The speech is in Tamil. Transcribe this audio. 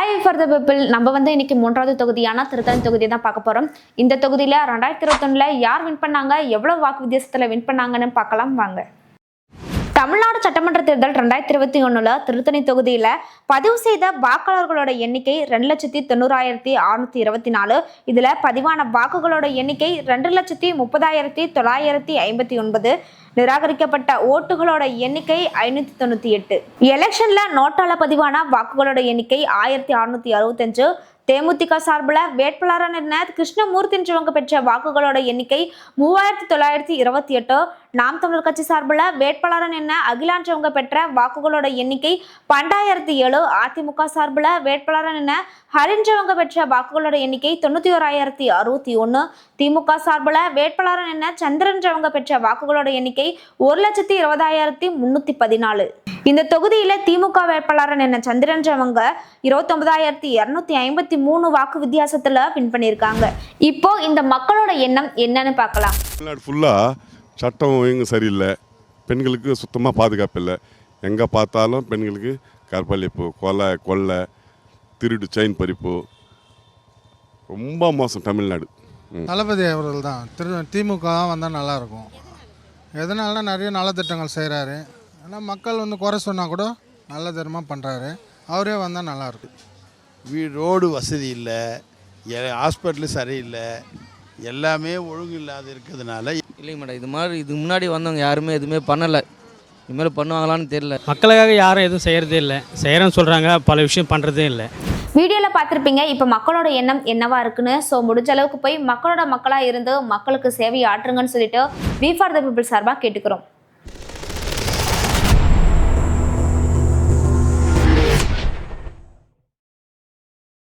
Hi for the people. நம்ம இன்னைக்கு மூன்றாவது தொகுதியான திருத்தணி தொகுதியை தான் பார்க்க போகிறோம். இந்த தொகுதியில் 2021 யார் வின் பண்ணாங்க, எவ்வளோ வாக்கு வித்தியாசத்தில் வின் பண்ணாங்கன்னு பார்க்கலாம் வாங்க. தமிழ்நாடு சட்டமன்ற தேர்தல் 2021 திருத்தணி தொகுதியில் பதிவு செய்த வாக்காளர்களோட எண்ணிக்கை 2,90,624. இதில் பதிவான வாக்குகளோட எண்ணிக்கை 2,30,959. நிராகரிக்கப்பட்ட ஓட்டுகளோட எண்ணிக்கை 598. எலெக்ஷன்ல நோட்டால பதிவான வாக்குகளோட எண்ணிக்கை 1665. தேமுதிக சார்பில் வேட்பாளரான கிருஷ்ணமூர்த்தின்றவங்க பெற்ற வாக்குகளோட எண்ணிக்கை 3928. நாம் தமிழர் கட்சி சார்பில் வேட்பாளரான அகிலான்றவங்க பெற்ற வாக்குகளோட எண்ணிக்கை 12007. அதிமுக சார்பில் வேட்பாளரான ஹரின்றவங்க பெற்ற வாக்குகளோட எண்ணிக்கை 91,061. திமுக சார்பில் வேட்பாளரான சந்திரன்றவங்க பெற்ற வாக்குகளோட எண்ணிக்கை 1,20,314. இந்த தொகுதியில திமுக வேட்பாளரான சந்திரன்றவங்க 29,253 வாக்கு வித்தியாசத்துல வின் பண்ணியிருக்காங்க. இப்போ இந்த மக்களோட எண்ணம் என்னன்னு பார்க்கலாம். தமிழ்நாடு ஃபுல்லா சட்டம் ஒழுங்கு சரியில்லை, பெண்களுக்கு சுத்தமாக பாதுகாப்பு இல்லை. எங்கே பார்த்தாலும் பெண்களுக்கு கற்பழிப்பு, கொள்ளை, திருடு, செயின் பறிப்பு, ரொம்ப மோசம் தமிழ்நாடு. தளபதி அவர்கள் தான் திமுக தான் வந்தால் நல்லாயிருக்கும். எதனால நிறைய நலத்திட்டங்கள் செய்கிறாரு. ஆனால் மக்கள் குறை சொன்னால் கூட நல்ல தரமாக பண்ணுறாரு. அவரே வந்தால் நல்லாயிருக்கும். ரோடு வசதி இல்லை, ஹாஸ்பிட்டலு சரியில்லை, எல்லாமே ஒழுங்கு இல்லாத இருக்கிறதுனால. இல்லைங்க மேடம், இதுக்கு முன்னாடி வந்தவங்க யாருமே எதுவுமே பண்ணலை. இதுமாதிரி பண்ணுவாங்களான்னு தெரியல. மக்களுக்காக யாரும் எதுவும் செய்கிறதே இல்லை, செய்கிறேன்னு சொல்கிறாங்க, பல விஷயம் பண்ணுறதே இல்லை. வீடியோவில் பார்த்துருப்பீங்க இப்போ மக்களோட எண்ணம் என்னவா இருக்குன்னு. ஸோ முடிஞ்ச அளவுக்கு போய் மக்களாக இருந்து மக்களுக்கு சேவை ஆற்றுங்கன்னு சொல்லிட்டு வி ஃபார் த பீப்பிள் சார்பாக கேட்டுக்கிறோம்.